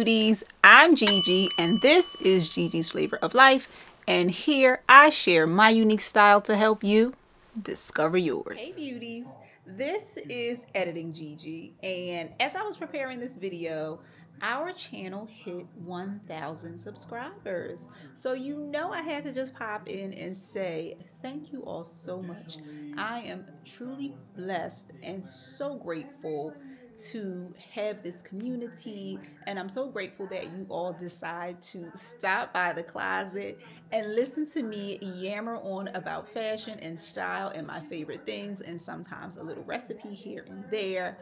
beauties, I'm Gigi and this is Gigi's Flavor of Life, and here I share my unique style to help you discover yours. Hey beauties, this is Editing Gigi, and as I was preparing this video, our channel hit 1,000 subscribers. So you know I had to just pop in and say thank you all so much. I am truly blessed and so grateful to have this community, and I'm so grateful that you all decide to stop by the closet and listen to me yammer on about fashion and style and my favorite things, and sometimes a little recipe here and there.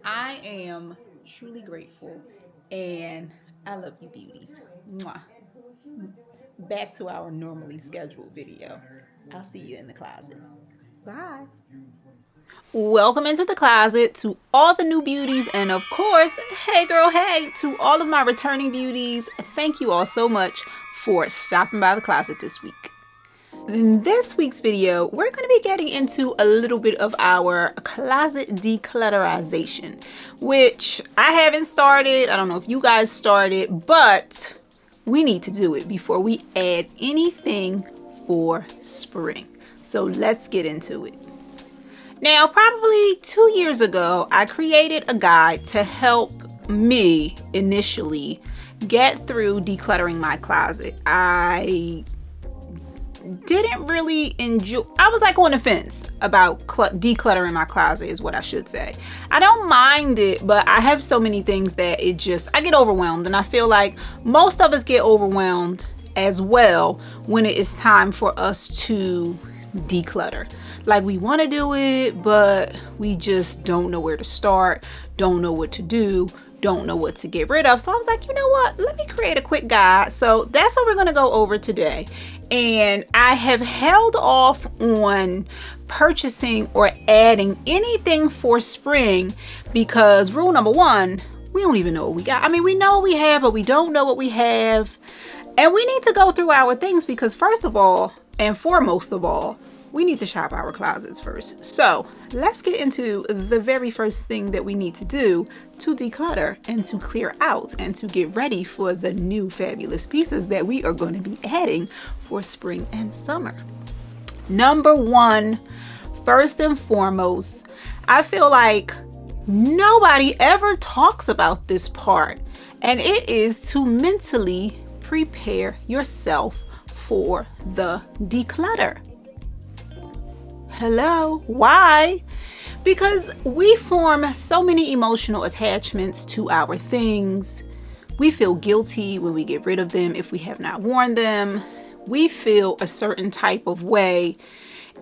I am truly grateful, and I love you beauties. Mwah. Back to our normally scheduled video. I'll see you in the closet. Bye. Welcome into the closet to all the new beauties, and of course, hey girl, hey, to all of my returning beauties. Thank you all so much for stopping by the closet this week. In this week's video, we're going to be getting into a little bit of our closet declutterization, which I haven't started. I don't know if you guys started, but we need to do it before we add anything for spring. So let's get into it. Now, probably 2 years ago, I created a guide to help me initially get through decluttering my closet. I didn't really enjoy, I was like on the fence about decluttering my closet is what I should say. I don't mind it, but I have so many things that I get overwhelmed, and I feel like most of us get overwhelmed as well when it is time for us to declutter. Like, we want to do it, but we just don't know where to start, don't know what to do, don't know what to get rid of. So I was like, you know what, let me create a quick guide. So that's what we're going to go over today. And I have held off on purchasing or adding anything for spring because rule number one, we don't even know what we got. I mean, we know what we have, but we don't know what we have. And we need to go through our things because first of all, and foremost of all, we need to shop our closets first. So let's get into the very first thing that we need to do to declutter and to clear out and to get ready for the new fabulous pieces that we are going to be adding for spring and summer. Number one, first and foremost, I feel like nobody ever talks about this part, and it is to mentally prepare yourself for the declutter. Hello, why? Because we form so many emotional attachments to our things. We feel guilty when we get rid of them if we have not worn them. We feel a certain type of way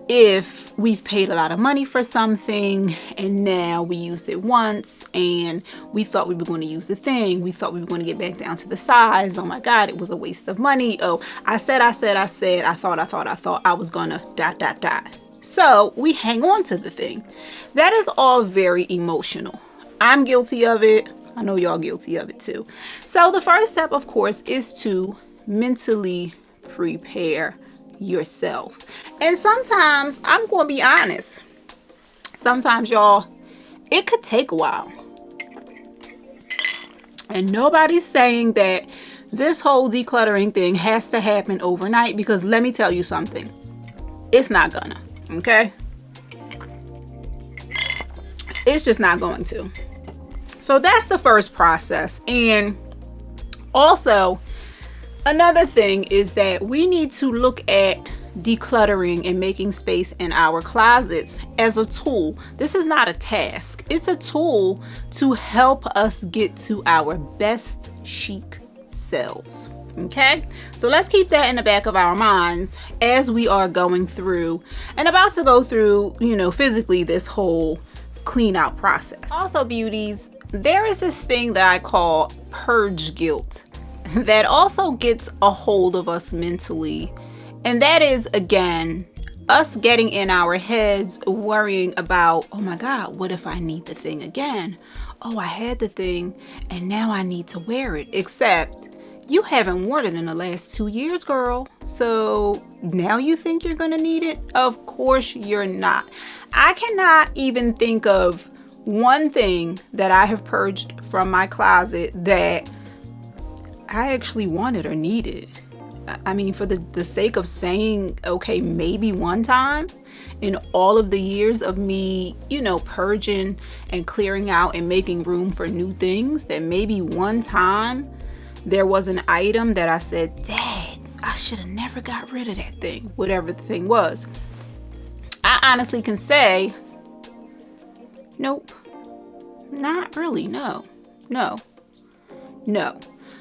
if we've paid a lot of money for something and now we used it once and we thought we were going to use the thing. We thought we were going to get back down to the size. Oh my God, it was a waste of money. Oh, I thought I was going to ... So we hang on to the thing. That is all very emotional. I'm guilty of it. I know y'all guilty of it too. So the first step, of course, is to mentally prepare yourself. And sometimes, I'm going to be honest, sometimes y'all, it could take a while. And nobody's saying that this whole decluttering thing has to happen overnight, because let me tell you something, it's not gonna. Okay, it's just not going to. So that's the first process. And also another thing is that we need to look at decluttering and making space in our closets as a tool. This is not a task. It's a tool to help us get to our best chic selves. Okay, so let's keep that in the back of our minds as we are going through and about to go through, physically this whole clean out process. Also, beauties, there is this thing that I call purge guilt that also gets a hold of us mentally. And that is, again, us getting in our heads, worrying about, oh my God, what if I need the thing again? Oh, I had the thing and now I need to wear it. Except you haven't worn it in the last 2 years, girl. So now you think you're gonna need it? Of course you're not. I cannot even think of one thing that I have purged from my closet that I actually wanted or needed. I mean, for the sake of saying, okay, maybe one time in all of the years of me, you know, purging and clearing out and making room for new things, that maybe one time there was an item that I said, dang, I should have never got rid of that thing, whatever the thing was. I honestly can say, nope, not really, no.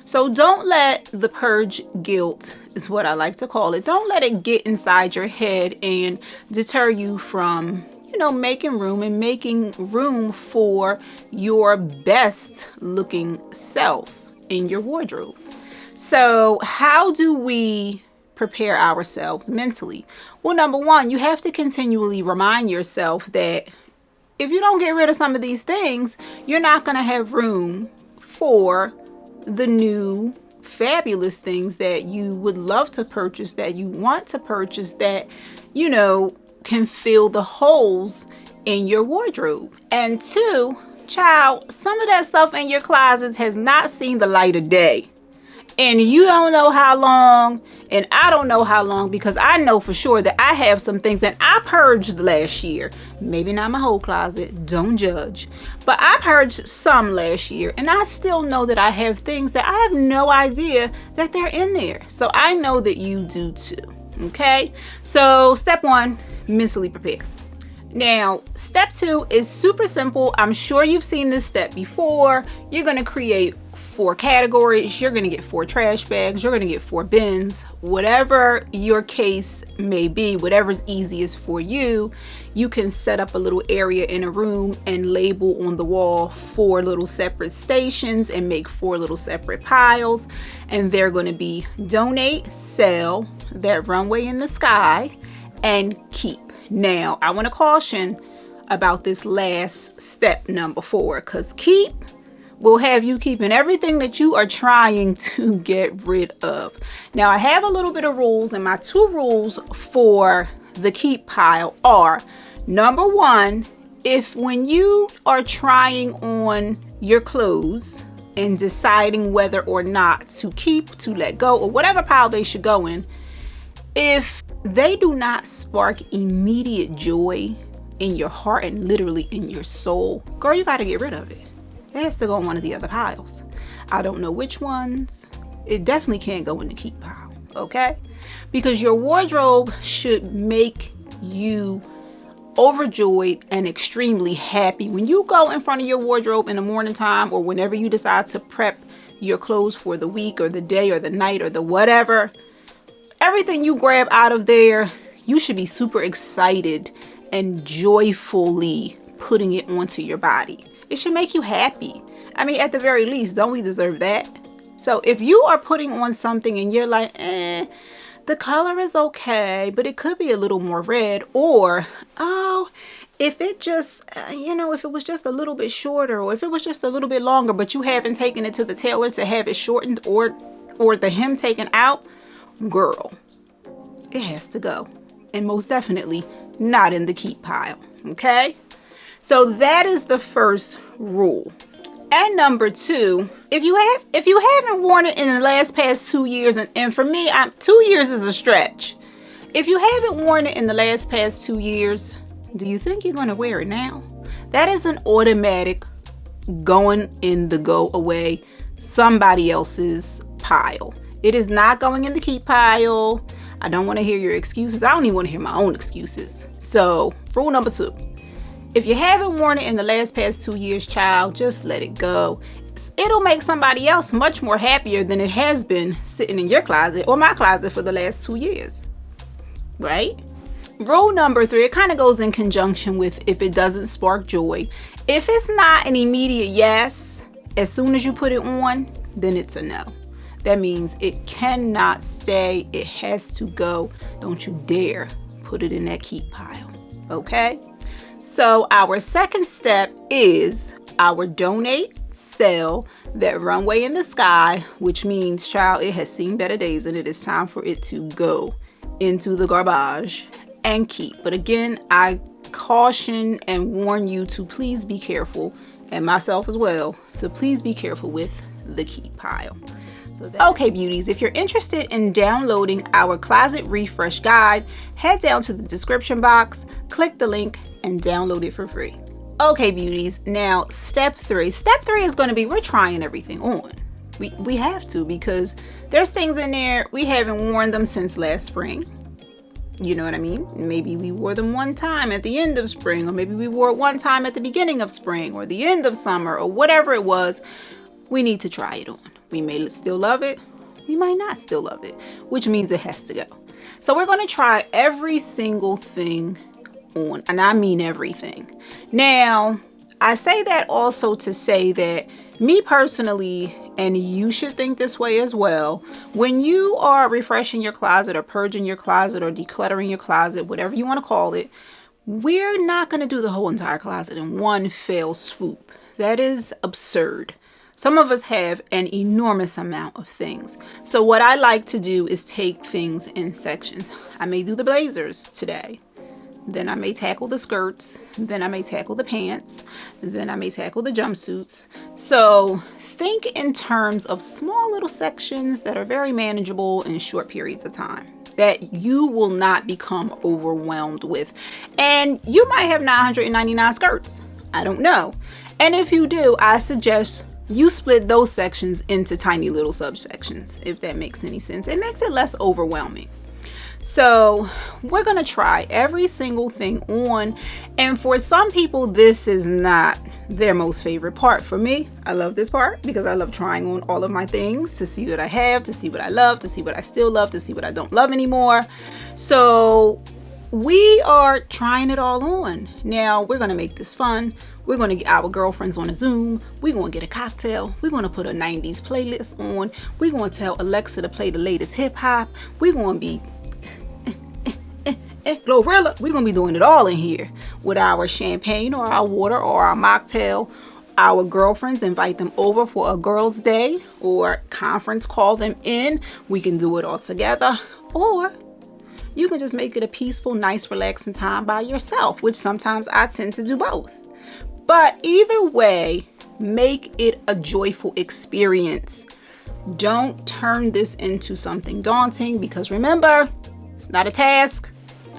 So don't let the purge guilt, is what I like to call it. Don't let it get inside your head and deter you from, you know, making room for your best looking self in your wardrobe. So how do we prepare ourselves mentally? Well, number one, you have to continually remind yourself that if you don't get rid of some of these things, you're not going to have room for the new fabulous things that you would love to purchase, that you want to purchase, that, you know, can fill the holes in your wardrobe. And two, child, some of that stuff in your closets has not seen the light of day. And you don't know how long, and I don't know how long, because I know for sure that I have some things that I purged last year. Maybe not my whole closet, don't judge. But I purged some last year, and I still know that I have things that I have no idea that they're in there. So I know that you do too, okay? So step one, mentally prepare. Now, step two is super simple. I'm sure you've seen this step before. You're going to create 4 categories. You're going to get 4 trash bags. You're going to get 4 bins. Whatever your case may be, whatever's easiest for you, you can set up a little area in a room and label on the wall 4 little separate stations and make 4 little separate piles. And they're going to be donate, sell, that runway in the sky, and keep. Now, I want to caution about this last step, number 4, because keep will have you keeping everything that you are trying to get rid of. Now, I have a little bit of rules, and my 2 rules for the keep pile are, number 1, if when you are trying on your clothes and deciding whether or not to keep, to let go, or whatever pile they should go in, if they do not spark immediate joy in your heart and literally in your soul, girl, you got to get rid of it. It has to go in one of the other piles. I don't know which ones. It definitely can't go in the keep pile, okay? Because your wardrobe should make you overjoyed and extremely happy. When you go in front of your wardrobe in the morning time, or whenever you decide to prep your clothes for the week or the day or the night or the whatever, everything you grab out of there, you should be super excited and joyfully putting it onto your body. It should make you happy. I mean, at the very least, don't we deserve that? So if you are putting on something and you're like, the color is okay, but it could be a little more red, or, oh, if it just, if it was just a little bit shorter, or if it was just a little bit longer, but you haven't taken it to the tailor to have it shortened, or the hem taken out, girl, it has to go. And most definitely not in the keep pile, okay? So that is the first rule. And number 2, if you haven't worn it in the past 2 years, and for me, 2 years is a stretch. If you haven't worn it in the past 2 years, do you think you're going to wear it now? That is an automatic going in the go away, somebody else's pile. It is not going in the keep pile. I don't want to hear your excuses. I don't even want to hear my own excuses. So rule number 2. If you haven't worn it in the past 2 years, child, just let it go. It'll make somebody else much more happier than it has been sitting in your closet or my closet for the last 2 years, right? Rule number 3, it kind of goes in conjunction with if it doesn't spark joy. If it's not an immediate yes, as soon as you put it on, then it's a no. That means it cannot stay. It has to go. Don't you dare put it in that keep pile, okay? So our second step is our donate, sell, that runway in the sky, which means, child, it has seen better days and it is time for it to go into the garbage and keep. But again, I caution and warn you to please be careful, and myself as well, to please be careful with the keep pile. Okay, beauties, if you're interested in downloading our closet refresh guide, head down to the description box, click the link, and download it for free. Okay, beauties, now step 3. Step 3 is going to be we're trying everything on. We have to, because there's things in there we haven't worn them since last spring. You know what I mean? Maybe we wore them one time at the end of spring, or maybe we wore it one time at the beginning of spring or the end of summer, or whatever it was. We need to try it on. We may still love it. We might not still love it, which means it has to go. So we're going to try every single thing on, and I mean everything. Now, I say that also to say that me personally, and you should think this way as well, when you are refreshing your closet or purging your closet or decluttering your closet, whatever you want to call it, we're not going to do the whole entire closet in one fell swoop. That is absurd. Some of us have an enormous amount of things. So what I like to do is take things in sections. I may do the blazers today. Then I may tackle the skirts, then I may tackle the pants, then I may tackle the jumpsuits. So think in terms of small little sections that are very manageable in short periods of time that you will not become overwhelmed with. And you might have 999 skirts. I don't know. And if you do, I suggest you split those sections into tiny little subsections, if that makes any sense. It makes it less overwhelming. So we're going to try every single thing on, and for some people this is not their most favorite part. For me, I love this part because I love trying on all of my things to see what I have, to see what I love, to see what I still love, to see what I don't love anymore. So we are trying it all on. Now we're going to make this fun. We're going to get our girlfriends on a Zoom. We're going to get a cocktail. We're going to put a 90s playlist on. We're going to tell Alexa to play the latest hip hop. We're going to be Glorilla. We're gonna be doing it all in here with our champagne or our water or our mocktail. Our girlfriends, invite them over for a girls' day or conference, call them in. We can do it all together, or you can just make it a peaceful, nice, relaxing time by yourself, which sometimes I tend to do both. But either way, make it a joyful experience. Don't turn this into something daunting, because remember, it's not a task.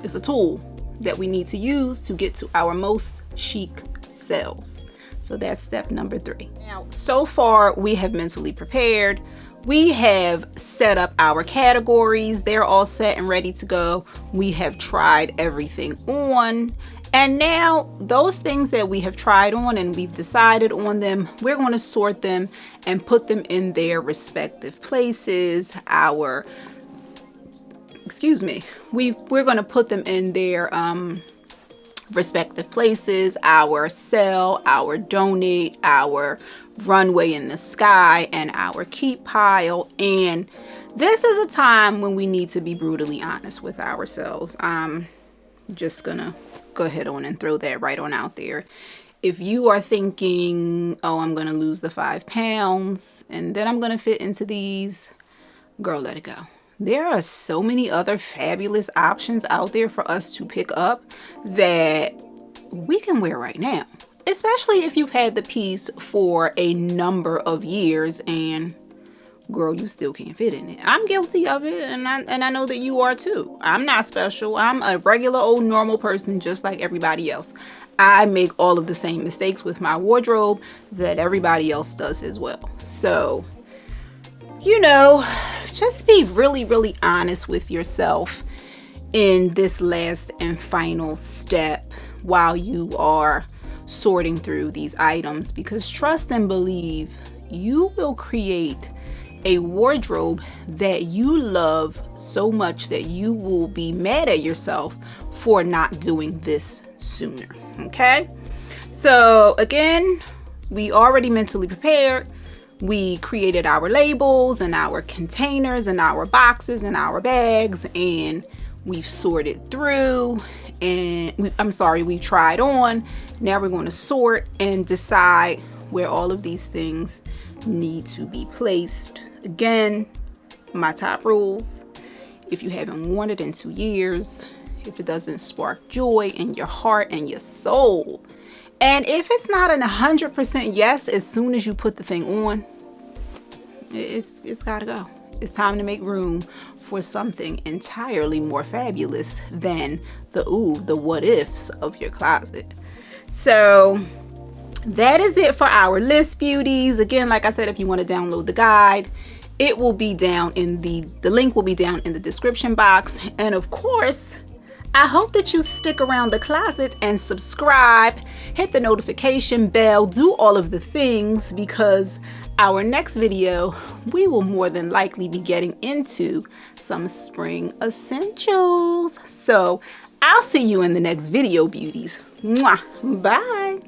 It's a tool that we need to use to get to our most chic selves. So that's step number 3. Now, so far we have mentally prepared. We have set up our categories. They're all set and ready to go. We have tried everything on. And now those things that we have tried on and we've decided on them, we're going to sort them and put them in their respective places. We're going to put them in their respective places, our sell, our donate, our runway in the sky, and our keep pile. And this is a time when we need to be brutally honest with ourselves. I'm just going to go ahead on and throw that right on out there. If you are thinking, oh, I'm going to lose the 5 pounds and then I'm going to fit into these, girl, let it go. There are so many other fabulous options out there for us to pick up that we can wear right now, especially if you've had the piece for a number of years and girl, you still can't fit in it. I'm guilty of it, and I know that you are too. I'm not special. I'm a regular old normal person just like everybody else. I make all of the same mistakes with my wardrobe that everybody else does as well. So, you know, just be really, really honest with yourself in this last and final step while you are sorting through these items, because trust and believe you will create a wardrobe that you love so much that you will be mad at yourself for not doing this sooner. Okay, so again, we already mentally prepared. We created our labels and our containers and our boxes and our bags, and we've sorted through, and we've tried on. Now we're going to sort and decide where all of these things need to be placed. Again, my top rules: if you haven't worn it in 2 years, if it doesn't spark joy in your heart and your soul, and if it's not an 100% yes as soon as you put the thing on, It's gotta go. It's time to make room for something entirely more fabulous than the what ifs of your closet. So that is it for our list, beauties. Again, like I said, if you want to download the guide, it will be down in the link will be down in the description box. And of course, I hope that you stick around the closet and subscribe, hit the notification bell, do all of the things, because our next video, we will more than likely be getting into some spring essentials. So I'll see you in the next video, beauties. Mwah. Bye.